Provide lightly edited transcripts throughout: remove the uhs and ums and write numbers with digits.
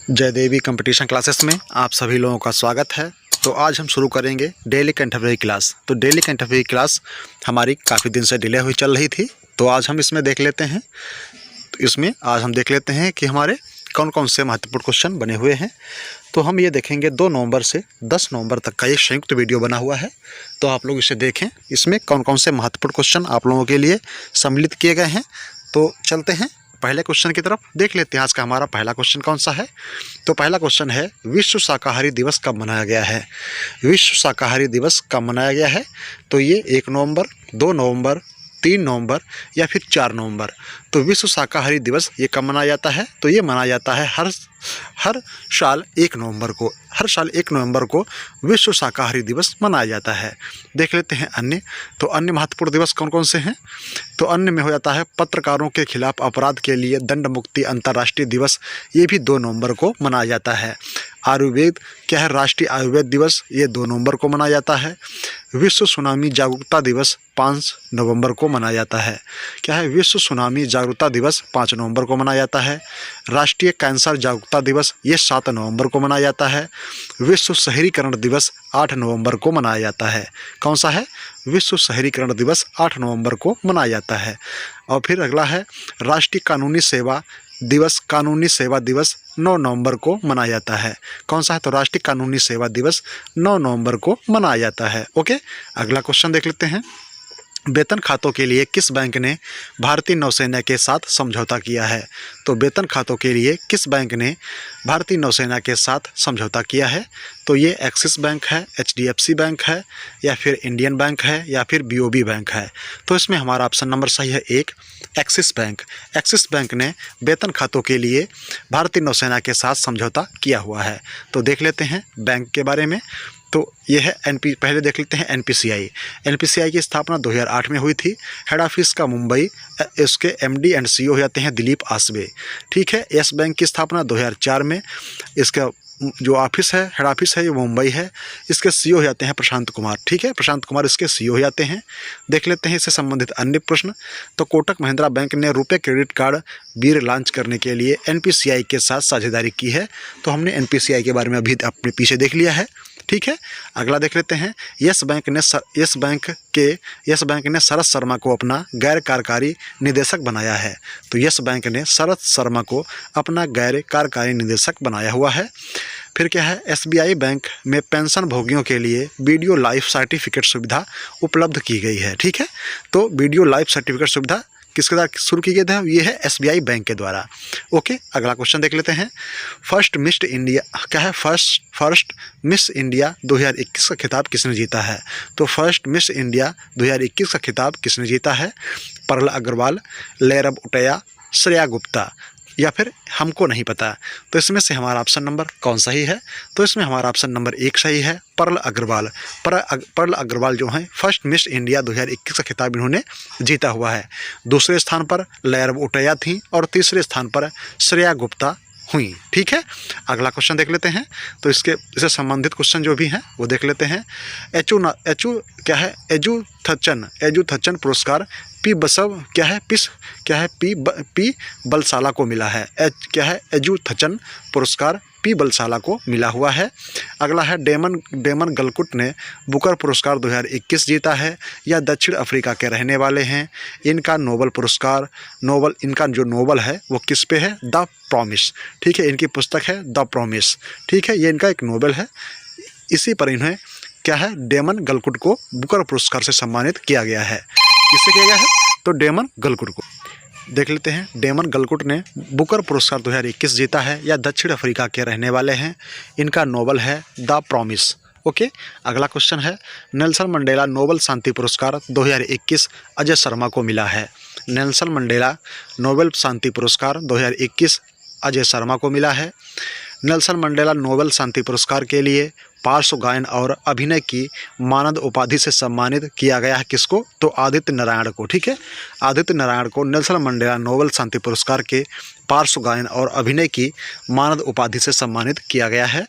जय देवी competition classes में आप सभी लोगों का स्वागत है। तो आज हम शुरू करेंगे डेली करंट अफेयर क्लास। तो डेली करंट अफेयर क्लास हमारी काफ़ी दिन से डिले हुई चल रही थी, तो आज हम इसमें देख लेते हैं। तो इसमें आज हम देख लेते हैं कि हमारे कौन कौन से महत्वपूर्ण क्वेश्चन बने हुए हैं। तो हम ये देखेंगे 2 नवंबर से 10 नवंबर तक का एक संयुक्त वीडियो बना हुआ है, तो आप लोग इसे देखें। इसमें कौन कौन से महत्वपूर्ण क्वेश्चन आप लोगों के लिए सम्मिलित किए गए हैं। तो चलते हैं पहले क्वेश्चन की तरफ, देख लेते हैं आज का हमारा पहला क्वेश्चन कौन सा है। तो पहला क्वेश्चन है, विश्व शाकाहारी दिवस कब मनाया गया है। विश्व शाकाहारी दिवस कब मनाया गया है। तो ये 1 नवंबर, 2 नवंबर, 3 नवंबर या फिर 4 नवंबर। तो विश्व शाकाहारी दिवस ये कब मनाया जाता है। तो ये मनाया जाता है हर साल 1 नवंबर को। हर साल 1 नवंबर को विश्व शाकाहारी दिवस मनाया जाता है। देख लेते हैं अन्य। तो अन्य महत्वपूर्ण दिवस कौन कौन से हैं। तो अन्य में हो जाता है पत्रकारों के खिलाफ अपराध के लिए दंड मुक्ति अंतर्राष्ट्रीय दिवस, ये भी 2 नवंबर को मनाया जाता है। आयुर्वेद क्या है, राष्ट्रीय आयुर्वेद दिवस, ये 2 नवंबर को मनाया जाता है। विश्व सुनामी जागरूकता दिवस 5 नवंबर को मनाया जाता है। क्या है, विश्व सुनामी जागरूकता दिवस 5 नवंबर को मनाया जाता है। राष्ट्रीय कैंसर जागरूकता दिवस ये 7 नवंबर को मनाया जाता है। विश्व शहरीकरण दिवस 8 नवंबर को मनाया जाता है। कौन सा है, विश्व शहरीकरण दिवस 8 नवंबर को मनाया जाता है। और फिर अगला है राष्ट्रीय कानूनी सेवा दिवस 9 नवंबर को मनाया जाता है। कौन सा है, तो राष्ट्रीय कानूनी सेवा दिवस 9 नवंबर को मनाया जाता है। ओके, अगला क्वेश्चन देख लेते हैं। वेतन खातों के लिए किस बैंक ने भारतीय नौसेना के साथ समझौता किया है। तो वेतन खातों के लिए किस बैंक ने भारतीय नौसेना के साथ समझौता किया है। तो ये एक्सिस बैंक है, HDFC बैंक है, या फिर इंडियन बैंक है, या फिर BOB बैंक है। तो इसमें हमारा ऑप्शन नंबर सही है 1, एक्सिस बैंक। एक्सिस बैंक ने वेतन खातों के लिए भारतीय नौसेना के साथ समझौता किया हुआ है। तो देख लेते हैं बैंक के बारे में। तो ये है पहले देख लेते हैं NPCI की स्थापना 2008 में हुई थी। हेड ऑफिस का मुंबई, इसके MD एंड CEO हो जाते हैं दिलीप आसबे। ठीक है। येस बैंक की स्थापना 2004 में, इसका जो ऑफिस है, हेड ऑफिस है, ये मुंबई है। इसके CEO हो जाते हैं प्रशांत कुमार। ठीक है, प्रशांत कुमार इसके CEO हो जाते हैं। देख लेते हैं इससे संबंधित अन्य प्रश्न। तो कोटक महिंद्रा बैंक ने रुपे क्रेडिट कार्ड बीर लॉन्च करने के लिए NPCI के साथ साझेदारी की है। तो हमने NPCI के बारे में अभी अपने पीछे देख लिया है। ठीक है, अगला देख लेते हैं। यस बैंक ने शरद शर्मा को अपना गैर कार्यकारी निदेशक बनाया है। तो यस बैंक ने शरद शर्मा को अपना गैर कार्यकारी निदेशक बनाया हुआ है। फिर क्या है, SBI बैंक में पेंशन भोगियों के लिए वीडियो लाइफ सर्टिफिकेट सुविधा उपलब्ध की गई है। ठीक है, तो वीडियो लाइफ सर्टिफिकेट सुविधा किसके द्वारा शुरू की गई था, ये है SBI बैंक के द्वारा। ओके, अगला क्वेश्चन देख लेते हैं। फर्स्ट मिस इंडिया 2021 का खिताब किसने जीता है। तो फर्स्ट मिस इंडिया 2021 का खिताब किसने जीता है। परल अग्रवाल, लेरब उटैया, श्रेया गुप्ता, या फिर हमको नहीं पता। तो इसमें से हमारा ऑप्शन नंबर कौन सही है। तो इसमें हमारा ऑप्शन नंबर 1 सही है, परल अग्रवाल। परल अग्रवाल जो है फर्स्ट मिस इंडिया 2021 का खिताब इन्होंने जीता हुआ है। दूसरे स्थान पर लेरब उटैया थी और तीसरे स्थान पर श्रेया गुप्ता हुई। ठीक है, अगला क्वेश्चन देख लेते हैं। तो इससे संबंधित क्वेश्चन जो भी हैं वो देख लेते हैं। एजुथचन पुरस्कार पी बलसाला को मिला है। एजुथचन पुरस्कार पी बलसाला को मिला हुआ है। अगला है डेमन गलकुट ने बुकर पुरस्कार 2021 जीता है, या दक्षिण अफ्रीका के रहने वाले हैं। इनका इनका जो नोबल है वो किस पे है, द प्रॉमिस। ठीक है, इनकी पुस्तक है द प्रॉमिस। ठीक है, ये इनका एक नोबल है। इसी पर इन्हें क्या है, डेमन गलकुट को बुकर पुरस्कार से सम्मानित किया गया है। किससे किया गया है, तो डेमन गलकुट को। देख लेते हैं, डेमन गलकुट ने बुकर पुरस्कार 2021 जीता है, या दक्षिण अफ्रीका के रहने वाले हैं। इनका नोबल है द प्रॉमिस। ओके, अगला क्वेश्चन है। नेल्सन मंडेला नोबल शांति पुरस्कार 2021 अजय शर्मा को मिला है। नेल्सन मंडेला नोबेल शांति पुरस्कार 2021 अजय शर्मा को मिला है। नेल्सन मंडेला नोबेल शांति पुरस्कार के लिए पार्श्व गायन और अभिनय की मानद उपाधि से सम्मानित किया गया है किसको? तो आदित्य नारायण को। ठीक है, आदित्य नारायण को नेल्सन मंडेला नोबेल शांति पुरस्कार के पार्श्व गायन और अभिनय की मानद उपाधि से सम्मानित किया गया है।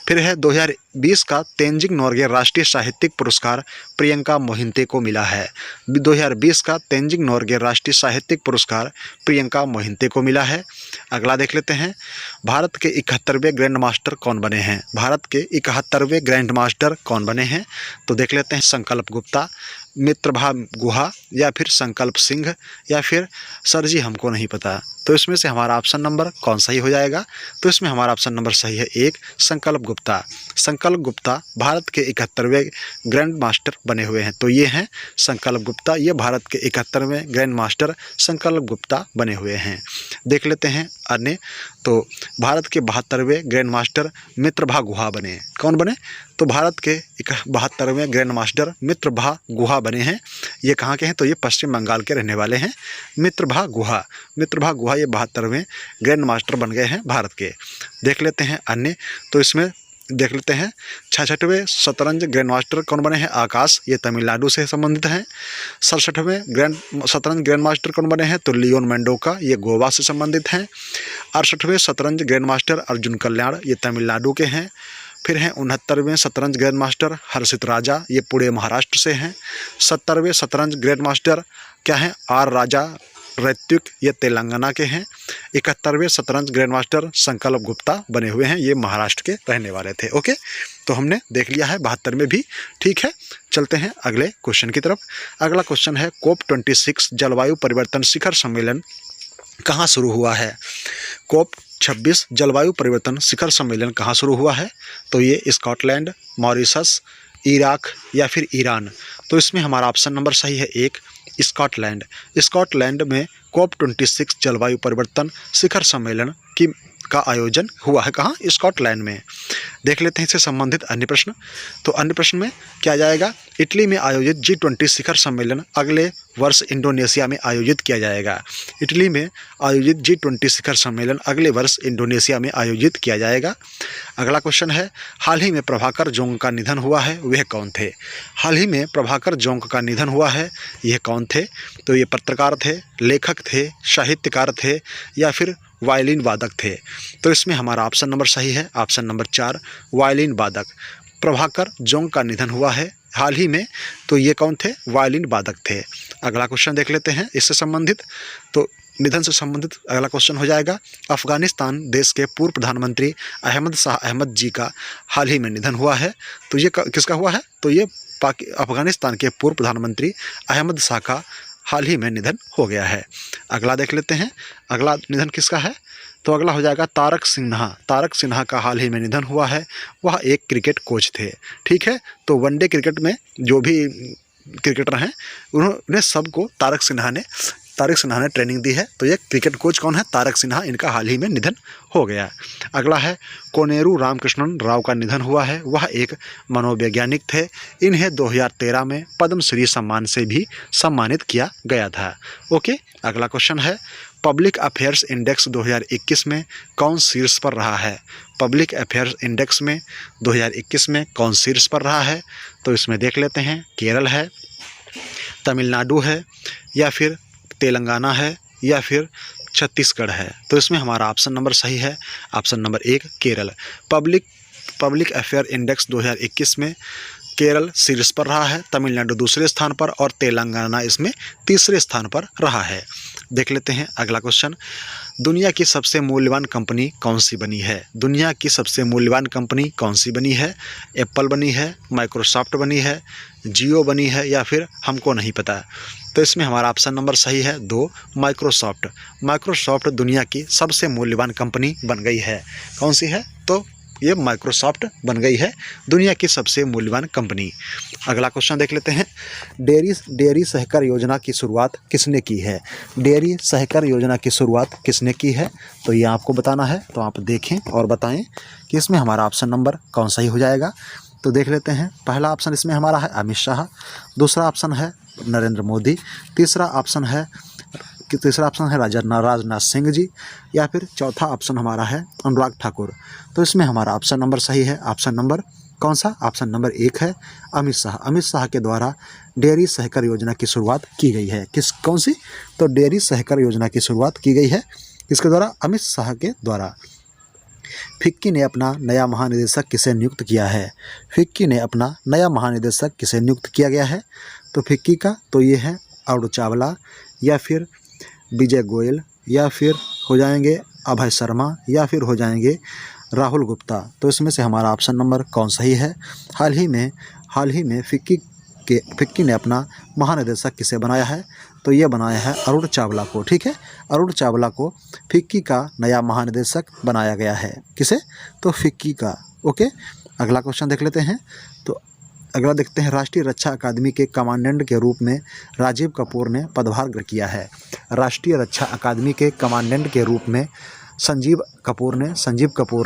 फिर है 2020 का तेंजिंग नोर्गे राष्ट्रीय साहित्यिक पुरस्कार प्रियंका मोहिते को मिला है। 2020 का तेंजिंग नोर्गे राष्ट्रीय साहित्यिक पुरस्कार प्रियंका मोहिते को मिला है। अगला देख लेते हैं, भारत के 71वें ग्रैंड मास्टर कौन बने हैं? भारत के 71वें ग्रैंड मास्टर कौन बने हैं? तो देख लेते हैं, संकल्प गुप्ता, मित्रभा गुहा, या फिर संकल्प सिंह, या फिर सर जी हमको नहीं पता। तो इसमें से हमारा ऑप्शन नंबर कौन सही हो जाएगा? तो इसमें हमारा ऑप्शन नंबर सही है 1, संकल्प गुप्ता। संकल्प गुप्ता भारत के 71वें ग्रैंड मास्टर बने हुए हैं। तो ये हैं संकल्प गुप्ता, ये भारत के 71वें ग्रैंड मास्टर संकल्प गुप्ता बने हुए हैं। देख लेते हैं अन्य, तो भारत के 72वें ग्रैंड मास्टर मित्रभा गुहा बने। कौन बने? तो भारत के 72वें ग्रैंड मास्टर मित्रभा गुहा बने हैं। ये कहाँ के हैं? तो ये पश्चिम बंगाल के रहने वाले हैं, मित्रभा गुहा। मित्रभा गुहा ये 72वें ग्रैंड मास्टर बन गए हैं भारत के। देख लेते हैं अन्य, तो इसमें देख लेते हैं 66वें शतरंज ग्रैंड मास्टर कौन बने हैं? आकाश, ये तमिलनाडु से संबंधित हैं। 67वें शतरंज ग्रैंड मास्टर कौन बने हैं? तो लियोन मेंडोका, ये गोवा से संबंधित हैं। 68वें शतरंज ग्रैंड मास्टर अर्जुन कल्याण, ये तमिलनाडु के हैं। फिर हैं 69वें शतरंज ग्रैंड मास्टर हर्षित राजा, ये पुणे महाराष्ट्र से हैं। 70वें शतरंज ग्रैंड मास्टर क्या हैं? आर राजा ऋत्विक, ये तेलंगाना के हैं। 71वें शतरंज ग्रैंड मास्टर संकल्प गुप्ता बने हुए हैं, ये महाराष्ट्र के रहने वाले थे। ओके, तो हमने देख लिया है 72 में भी। ठीक है, चलते हैं अगले क्वेश्चन की तरफ। अगला क्वेश्चन है, COP26 जलवायु परिवर्तन शिखर सम्मेलन कहाँ शुरू हुआ है? COP26 जलवायु परिवर्तन शिखर सम्मेलन कहाँ शुरू हुआ है? तो ये स्कॉटलैंड, मॉरिशस, इराक, या फिर ईरान। तो इसमें हमारा ऑप्शन नंबर सही है 1, स्कॉटलैंड। स्कॉटलैंड में COP26 जलवायु परिवर्तन शिखर सम्मेलन का आयोजन हुआ है। कहाँ? स्कॉटलैंड में। देख लेते हैं इससे संबंधित अन्य प्रश्न। तो अन्य प्रश्न में क्या जाएगा? इटली में आयोजित G20 शिखर सम्मेलन अगले वर्ष इंडोनेशिया में आयोजित किया जाएगा। इटली में आयोजित G20 शिखर सम्मेलन अगले वर्ष इंडोनेशिया में आयोजित किया जाएगा। अगला क्वेश्चन है, हाल ही में प्रभाकर जोंग का निधन हुआ है, वह कौन थे? हाल ही में प्रभाकर जोंग का निधन हुआ है, यह कौन थे? तो ये पत्रकार थे, लेखक थे, साहित्यकार थे, या फिर वायलिन वादक थे। तो इसमें हमारा ऑप्शन नंबर सही है, ऑप्शन नंबर 4, वायलिन वादक। प्रभाकर जोंग का निधन हुआ है हाल ही में, तो ये कौन थे? वायलिन वादक थे। अगला क्वेश्चन देख लेते हैं इससे संबंधित। तो निधन से संबंधित अगला क्वेश्चन हो जाएगा, अफगानिस्तान देश के पूर्व प्रधानमंत्री अहमद शाह अहमद जी का हाल ही में निधन हुआ है। तो ये किसका हुआ है? तो ये अफगानिस्तान के पूर्व प्रधानमंत्री अहमद शाह का हाल ही में निधन हो गया है। अगला देख लेते हैं, अगला निधन किसका है? तो अगला हो जाएगा तारक सिन्हा। तारक सिन्हा का हाल ही में निधन हुआ है, वह एक क्रिकेट कोच थे। ठीक है, तो वनडे क्रिकेट में जो भी क्रिकेटर हैं उन्होंने सबको तारक सिन्हा ने ट्रेनिंग दी है। तो ये क्रिकेट कोच कौन है? तारक सिन्हा, इनका हाल ही में निधन हो गया। अगला है, कोनेरू रामकृष्णन राव का निधन हुआ है, वह एक मनोवैज्ञानिक थे। इन्हें 2013 में पद्मश्री सम्मान से भी सम्मानित किया गया था। ओके, अगला क्वेश्चन है, पब्लिक अफेयर्स इंडेक्स 2021 में कौन शीर्ष पर रहा है? पब्लिक अफेयर्स इंडेक्स में 2021 में कौन शीर्ष पर रहा है? तो इसमें देख लेते हैं, केरल है, तमिलनाडु है, या फिर तेलंगाना है, या फिर छत्तीसगढ़ है। तो इसमें हमारा ऑप्शन नंबर सही है, option number 1, Kerala. Public affair index 2021 में केरल शीर्ष पर रहा है, तमिलनाडु दूसरे स्थान पर, और तेलंगाना इसमें तीसरे स्थान पर रहा है। देख लेते हैं अगला क्वेश्चन, दुनिया की सबसे मूल्यवान कंपनी कौन सी बनी है? दुनिया की सबसे मूल्यवान कंपनी कौन सी बनी है? एप्पल बनी है, माइक्रोसॉफ्ट बनी है, जियो बनी है, या फिर हमको नहीं पता। तो इसमें हमारा ऑप्शन नंबर सही है 2, माइक्रोसॉफ्ट। माइक्रोसॉफ्ट दुनिया की सबसे मूल्यवान कंपनी बन गई है। कौन सी है? तो ये माइक्रोसॉफ्ट बन गई है दुनिया की सबसे मूल्यवान कंपनी। अगला क्वेश्चन देख लेते हैं, डेयरी सहकार योजना की शुरुआत किसने की है? डेयरी सहकार योजना की शुरुआत किसने की है? तो ये आपको बताना है, तो आप देखें और बताएं कि इसमें हमारा ऑप्शन नंबर कौन सही हो जाएगा। तो देख लेते हैं, पहला ऑप्शन इसमें हमारा है अमित शाह, दूसरा ऑप्शन है नरेंद्र मोदी, तीसरा ऑप्शन है राजनाथ सिंह जी, या फिर चौथा ऑप्शन हमारा है अनुराग ठाकुर। तो इसमें हमारा ऑप्शन नंबर सही है, ऑप्शन नंबर कौन सा? ऑप्शन नंबर 1 है अमित शाह। अमित शाह के द्वारा डेयरी सहकार योजना की शुरुआत की गई है। कौन सी? तो डेयरी सहकार योजना की शुरुआत की गई है किसके द्वारा? अमित शाह के द्वारा। फिक्की ने अपना नया महानिदेशक किसे नियुक्त किया है? फिक्की ने अपना नया महानिदेशक किसे नियुक्त किया गया है? तो फिक्की का तो ये है अरुण चावला, या फिर विजय गोयल, या फिर हो जाएंगे अभय शर्मा, या फिर हो जाएंगे राहुल गुप्ता। तो इसमें से हमारा ऑप्शन नंबर कौन सही है? हाल ही में फिक्की ने अपना महानिदेशक किसे बनाया है? तो ये बनाया है अरुण चावला को। ठीक है, अरुण चावला को फिक्की का नया महानिदेशक बनाया गया है। किसे? तो फिक्की का। ओके, अगला क्वेश्चन देख लेते हैं। तो अगला देखते हैं, राष्ट्रीय रक्षा अकादमी के कमांडेंट के रूप में राजीव कपूर ने पदभार ग्रहण किया है। राष्ट्रीय रक्षा अकादमी के कमांडेंट के रूप में संजीव कपूर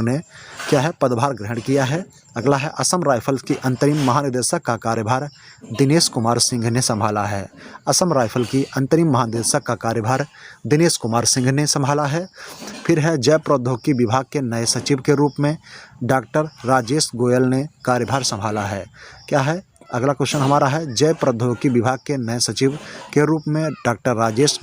ने क्या है? पदभार ग्रहण किया है। अगला है, असम राइफल्स की अंतरिम महानिदेशक का कार्यभार दिनेश कुमार सिंह ने संभाला है। असम राइफल की अंतरिम महानिदेशक का कार्यभार दिनेश कुमार सिंह ने संभाला है। फिर है, जैव प्रौद्योगिकी विभाग के नए सचिव के रूप में डॉक्टर राजेश गोयल ने कार्यभार संभाला है। क्या है? अगला क्वेश्चन हमारा है, जैव प्रौद्योगिकी विभाग के नए सचिव के रूप में डॉक्टर राजेश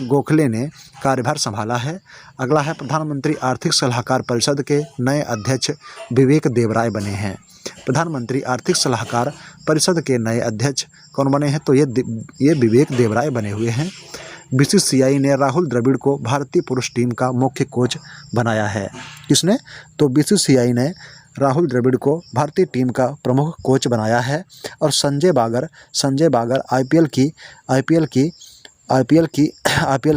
गोखले ने कार्यभार संभाला है। अगला है, प्रधानमंत्री आर्थिक सलाहकार परिषद के नए अध्यक्ष विवेक देवराय बने हैं। प्रधानमंत्री आर्थिक सलाहकार परिषद के नए अध्यक्ष कौन बने हैं? तो ये विवेक देवराय बने हुए हैं। बीसीसीआई ने राहुल द्रविड़ को भारतीय पुरुष टीम का मुख्य कोच बनाया है। किसने? तो बीसीसीआई ने राहुल द्रविड़ को भारतीय टीम का प्रमुख कोच बनाया है। और संजय बागर आईपीएल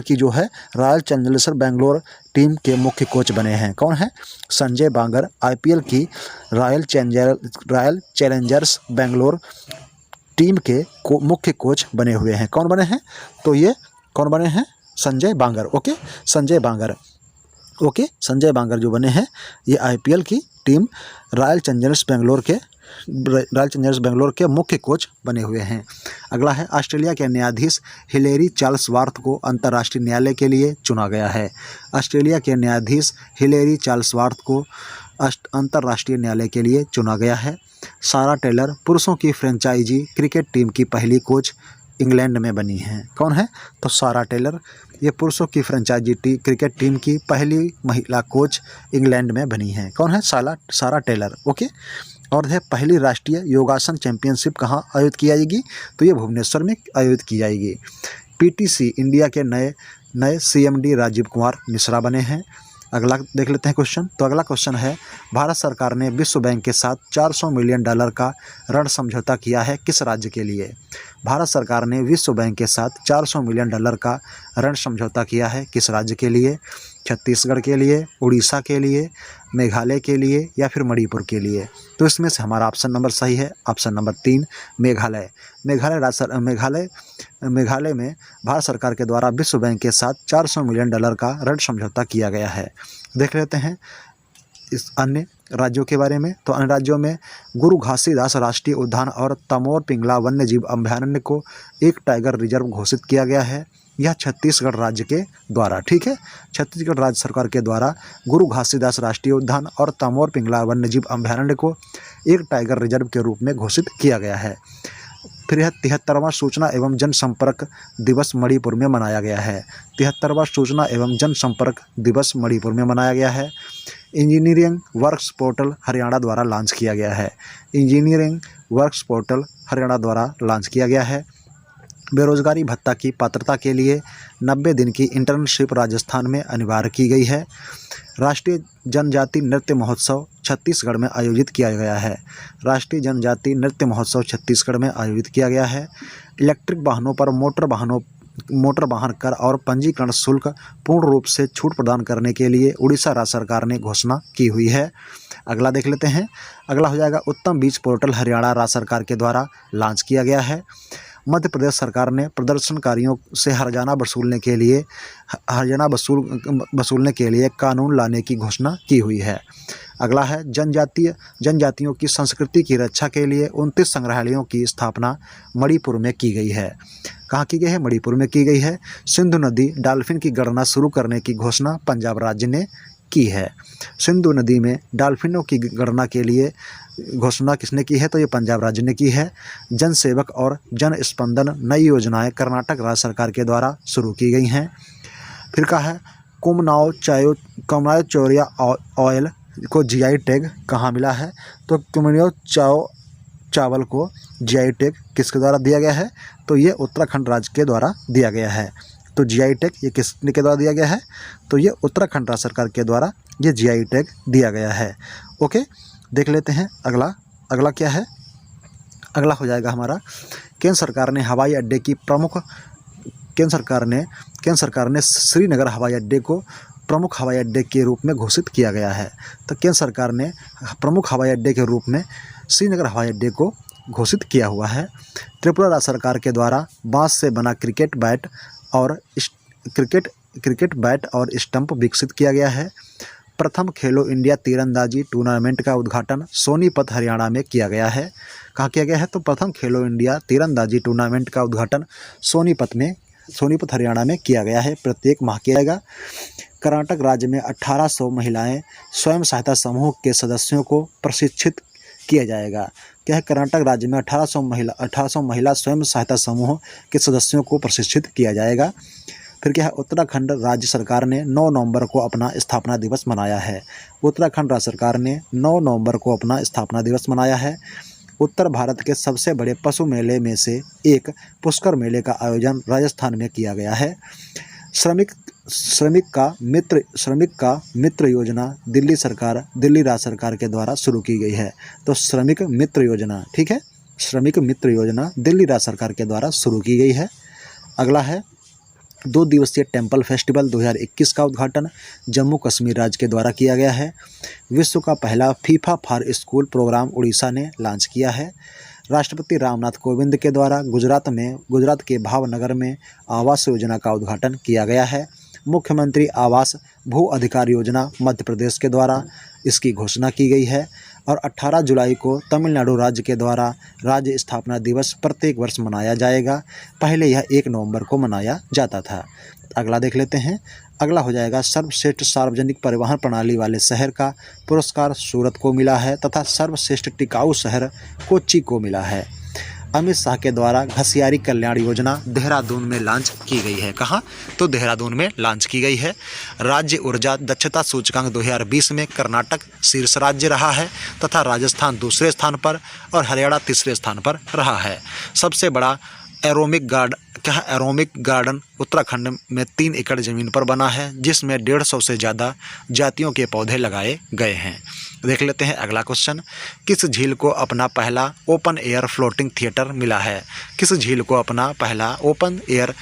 की जो है रॉयल चैलेंजर्स बेंगलोर टीम के मुख्य कोच बने हैं। कौन है? संजय बांगर आईपीएल की रॉयल चैलेंजर्स बेंगलोर टीम के मुख्य कोच बने हुए हैं। कौन बने हैं? तो ये कौन बने हैं? संजय बांगर। ओके, संजय बांगर जो बने हैं ये आईपीएल की टीम रॉयल चैलेंजर्स बेंगलोर के मुख्य कोच बने हुए हैं। अगला है, ऑस्ट्रेलिया के न्यायाधीश हिलेरी चार्ल्सवर्थ को अंतर्राष्ट्रीय न्यायालय के लिए चुना गया है। ऑस्ट्रेलिया के न्यायाधीश हिलेरी चार्ल्सवर्थ को अंतर्राष्ट्रीय न्यायालय के लिए चुना गया है। सारा टेलर पुरुषों की फ्रेंचाइजी क्रिकेट टीम की पहली कोच इंग्लैंड में बनी हैं। कौन है? तो सारा टेलर ये पुरुषों की फ्रेंचाइजी क्रिकेट टीम की पहली महिला कोच इंग्लैंड में बनी हैं। कौन है? सारा टेलर। ओके, और है, पहली राष्ट्रीय योगासन चैंपियनशिप कहाँ आयोजित की जाएगी? तो ये भुवनेश्वर में आयोजित की जाएगी। पीटीसी इंडिया के नए सीएमडी राजीव कुमार मिश्रा बने हैं। अगला देख लेते हैं क्वेश्चन। तो अगला क्वेश्चन है, भारत सरकार ने विश्व बैंक के साथ $400 मिलियन का ऋण समझौता किया है किस राज्य के लिए? भारत सरकार ने विश्व बैंक के साथ $400 मिलियन का ऋण समझौता किया है किस राज्य के लिए? छत्तीसगढ़ के लिए, उड़ीसा के लिए, मेघालय के लिए, या फिर मणिपुर के लिए? तो इसमें से हमारा ऑप्शन नंबर सही है, ऑप्शन नंबर 3 मेघालय। मेघालय में भारत सरकार के द्वारा विश्व बैंक के साथ $400 मिलियन का ऋण समझौता किया गया है। देख लेते हैं इस अन्य राज्यों के बारे में। तो अन्य राज्यों में गुरु घासीदास राष्ट्रीय उद्यान और तमोर पिंगला वन्य जीव अभयारण्य को एक टाइगर रिजर्व घोषित किया गया है। यह छत्तीसगढ़ राज्य के द्वारा, ठीक है, छत्तीसगढ़ राज्य सरकार के द्वारा गुरु घासीदास राष्ट्रीय उद्यान और तमोर पिंगला वन्य जीव अभयारण्य को एक टाइगर रिजर्व के रूप में घोषित किया गया है। फिर यह 73वां सूचना एवं जनसंपर्क दिवस मणिपुर में मनाया गया है। 73वां सूचना एवं जनसंपर्क दिवस मणिपुर में मनाया गया है। इंजीनियरिंग वर्क्स पोर्टल हरियाणा द्वारा लॉन्च किया गया है। इंजीनियरिंग वर्क्स पोर्टल हरियाणा द्वारा लॉन्च किया गया है। बेरोजगारी भत्ता की पात्रता के लिए 90 दिन की इंटर्नशिप राजस्थान में अनिवार्य की गई है। राष्ट्रीय जनजाति नृत्य महोत्सव छत्तीसगढ़ में आयोजित किया गया है। राष्ट्रीय जनजाति नृत्य महोत्सव छत्तीसगढ़ में आयोजित किया गया है। इलेक्ट्रिक वाहनों पर मोटर वाहन कर और पंजीकरण शुल्क पूर्ण रूप से छूट प्रदान करने के लिए उड़ीसा राज्य सरकार ने घोषणा की हुई है। अगला देख लेते हैं। अगला हो जाएगा, उत्तम बीज पोर्टल हरियाणा राज्य सरकार के द्वारा लॉन्च किया गया है। मध्य प्रदेश सरकार ने प्रदर्शनकारियों से हर्जाना वसूलने के लिए कानून लाने की घोषणा की हुई है। अगला है, जनजातियों की संस्कृति की रक्षा के लिए 29 संग्रहालयों की स्थापना मणिपुर में की गई है। कहाँ की गई है? मणिपुर में की गई है। सिंधु नदी डॉल्फिन की गणना शुरू करने की घोषणा पंजाब राज्य ने की है। सिंधु नदी में डॉल्फिनों की गणना के लिए घोषणा किसने की है? तो ये पंजाब राज्य ने की है। जन सेवक और जन स्पंदन नई योजनाएं कर्नाटक राज्य सरकार के द्वारा शुरू की गई हैं। फिर कहा है कुमनाव चौरिया ऑयल को जीआई टैग कहाँ मिला है? तो कुमनाव चावल को जीआई टैग किसके द्वारा दिया गया है? तो ये उत्तराखंड राज्य के द्वारा दिया गया है। तो जीआई टैग ये किसके द्वारा दिया गया है? तो ये उत्तराखंड राज्य सरकार के द्वारा ये जीआई टैग दिया गया है। ओके, देख लेते हैं अगला क्या है। अगला हो जाएगा हमारा, केंद्र सरकार ने हवाई अड्डे की केंद्र सरकार ने श्रीनगर हवाई अड्डे को प्रमुख हवाई अड्डे के रूप में घोषित किया गया है। तो केंद्र सरकार ने प्रमुख हवाई अड्डे के रूप में श्रीनगर हवाई अड्डे को घोषित किया हुआ है। त्रिपुरा राज्य सरकार के द्वारा बांस से बना क्रिकेट बैट और स्टंप विकसित किया गया है। प्रथम खेलो इंडिया तीरंदाजी टूर्नामेंट का उद्घाटन सोनीपत हरियाणा में किया गया है। कहाँ किया गया है? तो प्रथम खेलो इंडिया तीरंदाजी टूर्नामेंट का उद्घाटन सोनीपत हरियाणा में किया गया है। प्रत्येक माह किया जाएगा। कर्नाटक राज्य में 1800 महिलाएं स्वयं सहायता समूह के सदस्यों को प्रशिक्षित किया जाएगा। क्या है? कर्नाटक राज्य में 1800 महिला स्वयं सहायता समूह के सदस्यों को प्रशिक्षित किया जाएगा। फिर क्या है? उत्तराखंड राज्य सरकार ने 9 नवंबर को अपना स्थापना दिवस मनाया है। उत्तराखंड राज्य सरकार ने 9 नवंबर को अपना स्थापना दिवस मनाया है। उत्तर भारत के सबसे बड़े पशु मेले में से एक पुष्कर मेले का आयोजन राजस्थान में किया गया है। श्रमिक का मित्र योजना दिल्ली राज्य सरकार के द्वारा शुरू की गई है। तो श्रमिक मित्र योजना, ठीक है, श्रमिक मित्र योजना दिल्ली राज्य सरकार के द्वारा शुरू की गई है। अगला है 2 दिवसीय टेम्पल फेस्टिवल 2021 का उद्घाटन जम्मू कश्मीर राज्य के द्वारा किया गया है। विश्व का पहला FIFA for school programme Orissa ने लॉन्च किया है। राष्ट्रपति रामनाथ कोविंद के द्वारा गुजरात के भावनगर में आवास योजना का उद्घाटन किया गया है। मुख्यमंत्री आवास भू अधिकार योजना मध्य प्रदेश के द्वारा इसकी घोषणा की गई है। और 18 जुलाई को तमिलनाडु राज्य के द्वारा राज्य स्थापना दिवस प्रत्येक वर्ष मनाया जाएगा। पहले यह 1 नवंबर को मनाया जाता था। अगला देख लेते हैं। अगला हो जाएगा सर्वश्रेष्ठ सार्वजनिक परिवहन प्रणाली वाले शहर का पुरस्कार सूरत को मिला है तथा सर्वश्रेष्ठ टिकाऊ शहर कोच्चि को मिला है। अमित शाह के द्वारा घसियारी कल्याण योजना देहरादून में लॉन्च की गई है। कहाँ? तो देहरादून में लॉन्च की गई है। राज्य ऊर्जा दक्षता सूचकांक 2020 में कर्नाटक शीर्ष राज्य रहा है तथा राजस्थान दूसरे स्थान पर और हरियाणा तीसरे स्थान पर रहा है। सबसे बड़ा एरोमिक गार्डन उत्तराखंड में 3 एकड़ ज़मीन पर बना है, जिसमें 150 से ज़्यादा जातियों के पौधे लगाए गए हैं। देख लेते हैं अगला क्वेश्चन। किस झील को अपना पहला ओपन एयर फ्लोटिंग थिएटर मिला है? किस झील को अपना पहला ओपन एयर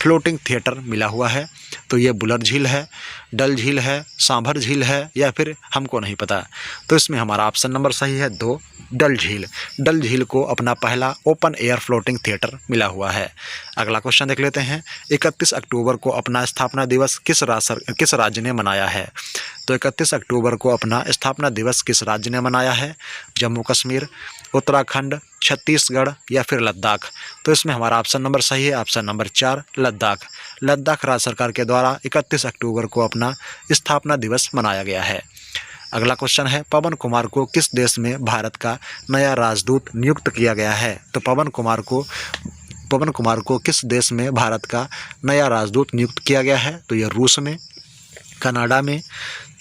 फ्लोटिंग थिएटर मिला हुआ है? तो ये बुलर झील है, डल झील है, सांभर झील है या फिर हमको नहीं पता। तो इसमें हमारा ऑप्शन नंबर सही है 2, डल झील। डल झील को अपना पहला ओपन एयर फ्लोटिंग थिएटर मिला हुआ है। अगला क्वेश्चन देख लेते हैं। 31 अक्टूबर को अपना स्थापना दिवस किस राज्य ने मनाया है? तो 31 अक्टूबर को अपना स्थापना दिवस किस राज्य ने मनाया है? जम्मू कश्मीर, उत्तराखंड, छत्तीसगढ़ या फिर लद्दाख। तो इसमें हमारा ऑप्शन नंबर सही है, ऑप्शन नंबर 4, लद्दाख। लद्दाख राज्य सरकार के द्वारा 31 अक्टूबर को अपना स्थापना दिवस मनाया गया है। अगला क्वेश्चन है, पवन कुमार को किस देश में भारत का नया राजदूत नियुक्त किया गया है? तो पवन कुमार को किस देश में भारत का नया राजदूत नियुक्त किया गया है? तो यह रूस में, कनाडा में,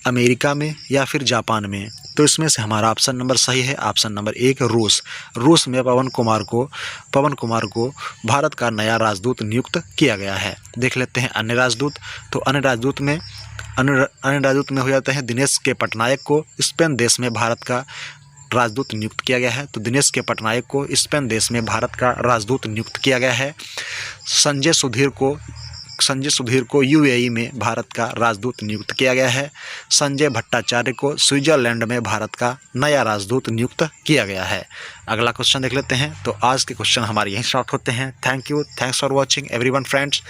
अमेरिका में या फिर जापान में। तो इसमें से हमारा ऑप्शन नंबर सही है, ऑप्शन नंबर 1, रूस। रूस में पवन कुमार को भारत का नया राजदूत नियुक्त किया गया है। देख लेते हैं अन्य राजदूत। तो अन्य राजदूत में हो जाते हैं दिनेश के पटनायक को स्पेन देश में भारत का राजदूत नियुक्त किया गया है। तो दिनेश के पटनायक को स्पेन देश में भारत का राजदूत नियुक्त किया गया है। संजय सुधीर को यूएई में भारत का राजदूत नियुक्त किया गया है। संजय भट्टाचार्य को स्विट्जरलैंड में भारत का नया राजदूत नियुक्त किया गया है। अगला क्वेश्चन देख लेते हैं। तो आज के क्वेश्चन हमारे यहीं स्टार्ट होते हैं। Thanks for watching everyone friends.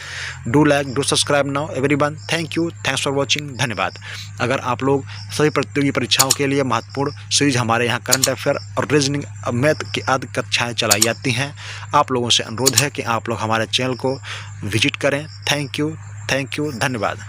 Do like, do subscribe now everyone. Thanks for watching, धन्यवाद। अगर आप लोग सभी प्रतियोगी परीक्षाओं के लिए महत्वपूर्ण सीरीज हमारे यहाँ करंट अफेयर और रीजनिंग मैथ की आदि कक्षाएँ चलाई जाती हैं, आप लोगों से अनुरोध है कि आप लोग हमारे चैनल को विजिट करें। थैंक यू, धन्यवाद।